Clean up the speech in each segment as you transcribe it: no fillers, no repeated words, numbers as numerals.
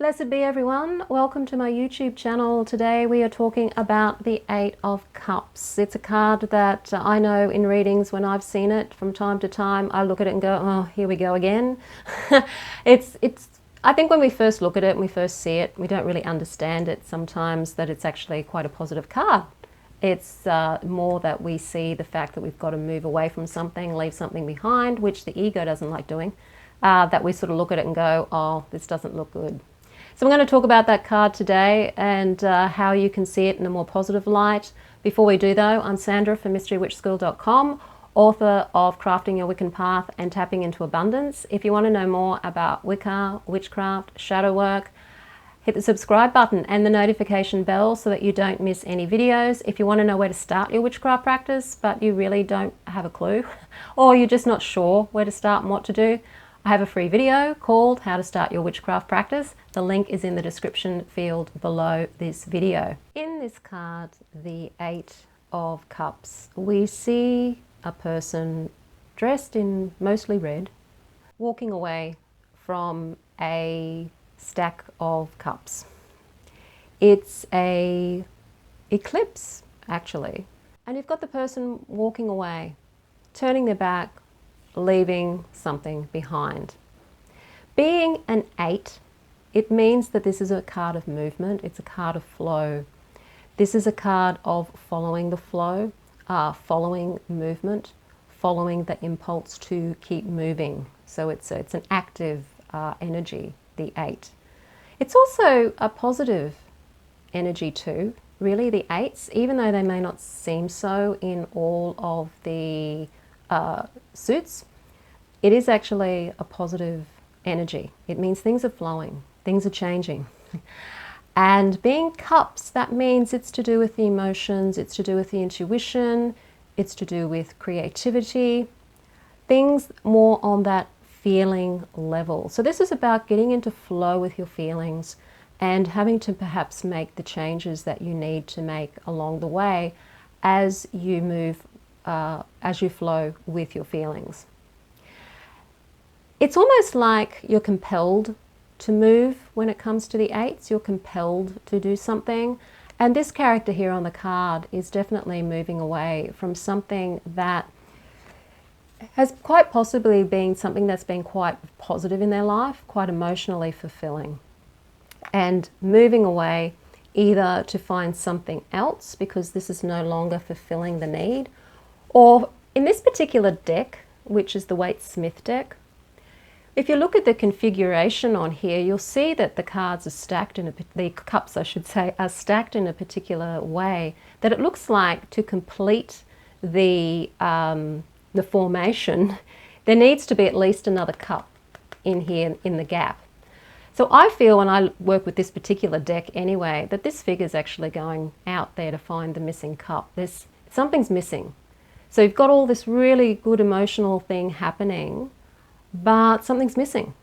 Blessed be everyone. Welcome to my YouTube channel. Today we are talking about the Eight of Cups. It's a card that I know in readings when I've seen it from time to time, I look at it and go, oh, here we go again. I think when we first look at it and we first see it, we don't really understand it sometimes that it's actually quite a positive card. It's more that we see the fact that we've got to move away from something, leave something behind, which the ego doesn't like doing, that we sort of look at it and go, oh, this doesn't look good. So I'm going to talk about that card today and how you can see it in a more positive light. Before we do though, I'm Sandra from MysteryWitchSchool.com, author of Crafting Your Wiccan Path and Tapping into Abundance. If you want to know more about Wicca, witchcraft, shadow work, hit the subscribe button and the notification bell so that you don't miss any videos. If you want to know where to start your witchcraft practice, but you really don't have a clue, or you're just not sure where to start and what to do, I have a free video called How to Start Your Witchcraft Practice. The link is in the description field below this video. In this card, the Eight of Cups, we see a person dressed in mostly red, walking away from a stack of cups. It's a eclipse, actually. And you've got the person walking away, turning their back, leaving something behind. Being an 8, it means that this is a card of movement, it's a card of flow. This is a card of following the flow, following movement, following the impulse to keep moving. So it's an active energy, the 8. It's also a positive energy too, really, the 8s, even though they may not seem so in all of the suits, it is actually a positive energy. It means things are flowing, things are changing. And being cups, that means it's to do with the emotions, it's to do with the intuition, it's to do with creativity, things more on that feeling level. So this is about getting into flow with your feelings and having to perhaps make the changes that you need to make along the way as you move, as you flow with your feelings. It's almost like you're compelled to move when it comes to the 8s. You're compelled to do something. And this character here on the card is definitely moving away from something that has quite possibly been something that's been quite positive in their life, quite emotionally fulfilling. And moving away either to find something else because this is no longer fulfilling the need, or in this particular deck, which is the Waite-Smith deck, if you look at the configuration on here, you'll see that the cards are stacked the cups, I should say, are stacked in a particular way that it looks like to complete the formation, there needs to be at least another cup in here in the gap. So I feel when I work with this particular deck anyway, that this figure's actually going out there to find the missing cup. Something's missing. So you've got all this really good emotional thing happening, but something's missing.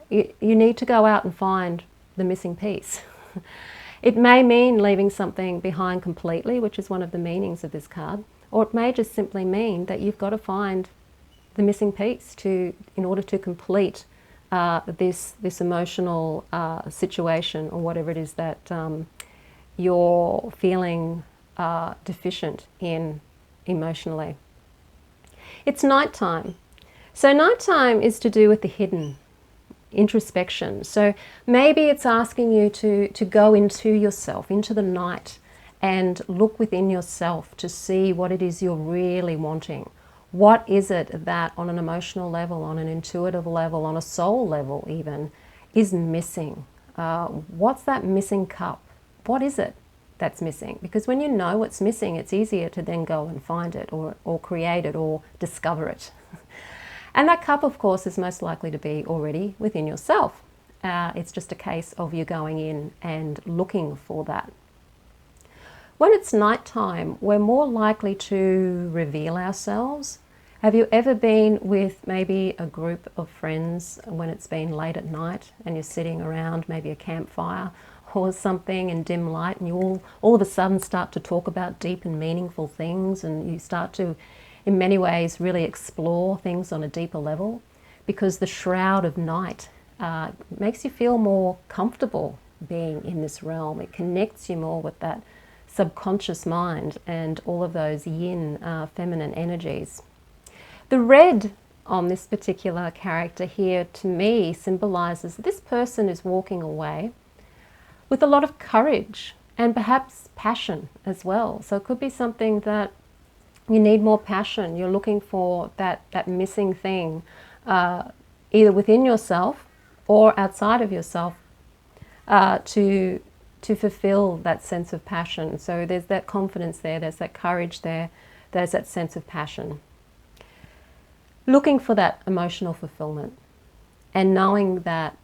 You need to go out and find the missing piece. It may mean leaving something behind completely, which is one of the meanings of this card, or it may just simply mean that you've got to find the missing piece in order to complete this emotional situation or whatever it is that you're feeling deficient in emotionally. It's nighttime. So nighttime is to do with the hidden, introspection. So maybe it's asking you to go into yourself, into the night, and look within yourself to see what it is you're really wanting. What is it that on an emotional level, on an intuitive level, on a soul level even, is missing? What's that missing cup? What is it that's missing? Because when you know what's missing, it's easier to then go and find it or create it or discover it. And that cup, of course, is most likely to be already within yourself. It's just a case of you going in and looking for that. When it's nighttime, we're more likely to reveal ourselves. Have you ever been with maybe a group of friends when it's been late at night and you're sitting around maybe a campfire or something in dim light, and you all of a sudden start to talk about deep and meaningful things, and you start to, in many ways, really explore things on a deeper level because the shroud of night makes you feel more comfortable being in this realm. It connects you more with that subconscious mind and all of those yin, feminine energies. The red on this particular character here, to me, symbolizes this person is walking away with a lot of courage and perhaps passion as well. So it could be something that you need more passion. You're looking for that missing thing, either within yourself or outside of yourself, to fulfill that sense of passion. So there's that confidence there, there's that courage there, there's that sense of passion. Looking for that emotional fulfillment and knowing that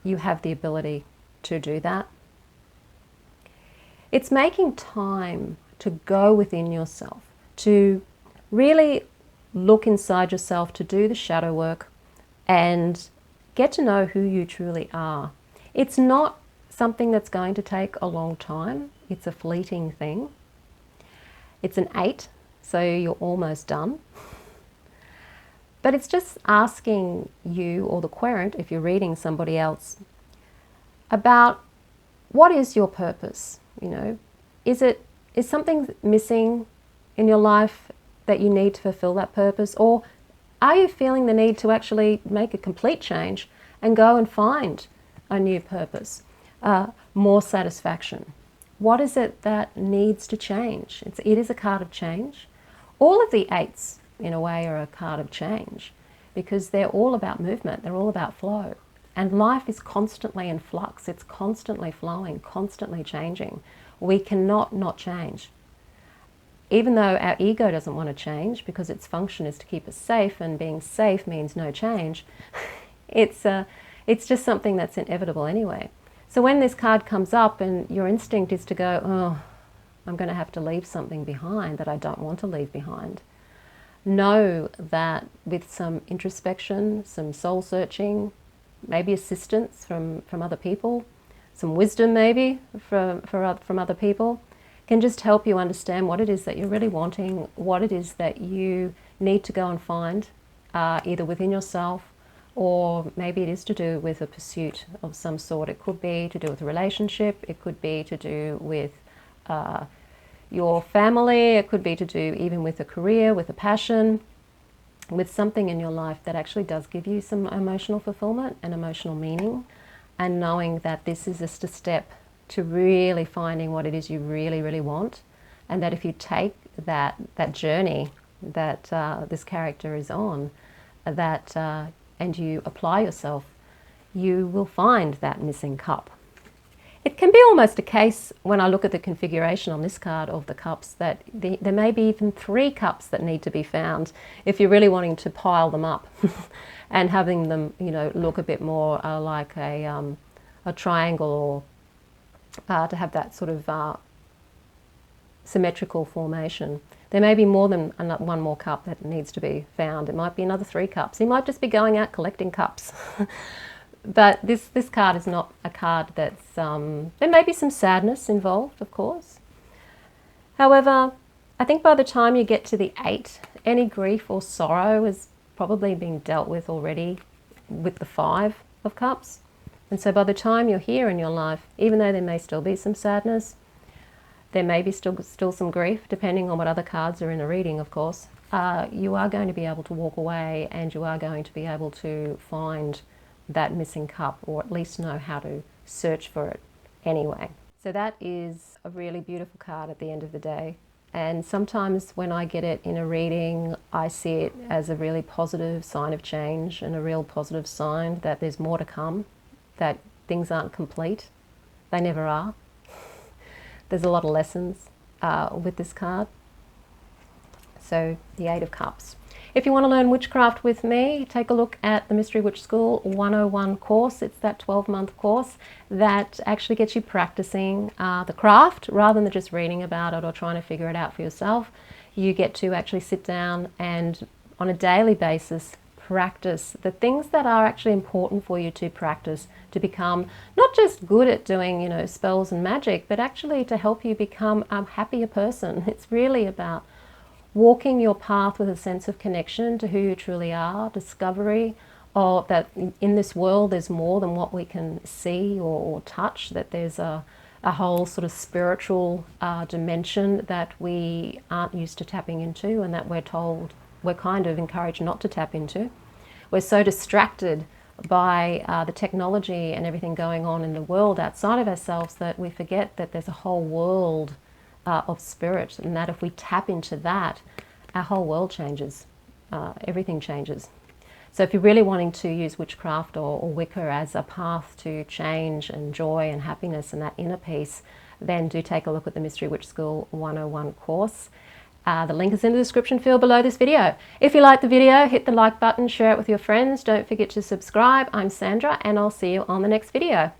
you have the ability to do that. It's making time to go within yourself, to really look inside yourself, to do the shadow work and get to know who you truly are. It's not something that's going to take a long time. It's a fleeting thing. It's an 8, so you're almost done. But it's just asking you, or the querent, if you're reading somebody else, about what is your purpose? You know, is something missing in your life that you need to fulfill that purpose? Or are you feeling the need to actually make a complete change and go and find a new purpose, more satisfaction? What is it that needs to change? It is a card of change. All of the 8s, in a way, are a card of change because they're all about movement, they're all about flow. And life is constantly in flux, it's constantly flowing, constantly changing. We cannot not change. Even though our ego doesn't want to change because its function is to keep us safe, and being safe means no change, it's just something that's inevitable anyway. So when this card comes up and your instinct is to go, oh, I'm going to have to leave something behind that I don't want to leave behind, know that with some introspection, some soul searching, maybe assistance from other people, some wisdom maybe from other people, can just help you understand what it is that you're really wanting, what it is that you need to go and find, either within yourself, or maybe it is to do with a pursuit of some sort. It could be to do with a relationship, it could be to do with your family, it could be to do even with a career, with a passion, with something in your life that actually does give you some emotional fulfillment and emotional meaning, and knowing that this is just a step to really finding what it is you really, really want, and that if you take that journey that this character is on, and you apply yourself, you will find that missing cup. It can be almost a case, when I look at the configuration on this card of the cups, that there may be even 3 cups that need to be found if you're really wanting to pile them up and having them, you know, look a bit more like a triangle, or to have that sort of symmetrical formation. There may be more than one more cup that needs to be found. It might be another 3 cups. You might just be going out collecting cups. But this card is not a card that's, there may be some sadness involved, of course. However, I think by the time you get to the 8, any grief or sorrow is probably being dealt with already with the 5 of cups. And so by the time you're here in your life, even though there may still be some sadness, there may be still some grief, depending on what other cards are in a reading, of course, you are going to be able to walk away, and you are going to be able to find that missing cup, or at least know how to search for it anyway. So that is a really beautiful card at the end of the day. And sometimes when I get it in a reading, I see it as a really positive sign of change, and a real positive sign that there's more to come, that things aren't complete. They never are. There's a lot of lessons with this card. So the 8 of Cups. If you want to learn witchcraft with me, take a look at the Mystery Witch School 101 course. It's that 12-month course that actually gets you practicing the craft rather than just reading about it or trying to figure it out for yourself. You get to actually sit down and on a daily basis practice the things that are actually important for you to practice, to become not just good at doing, you know, spells and magic, but actually to help you become a happier person. It's really about walking your path with a sense of connection to who you truly are, discovery or that in this world there's more than what we can see or touch, that there's a whole sort of spiritual dimension that we aren't used to tapping into, and that we're kind of encouraged not to tap into. We're so distracted by the technology and everything going on in the world outside of ourselves that we forget that there's a whole world of spirit, and that if we tap into that, our whole world changes. Everything changes. So if you're really wanting to use witchcraft or Wicca as a path to change and joy and happiness and that inner peace, then do take a look at the Mystery Witch School 101 course. The link is in the description field below this video. If you liked the video, hit the like button, share it with your friends. Don't forget to subscribe. I'm Sandra, and I'll see you on the next video.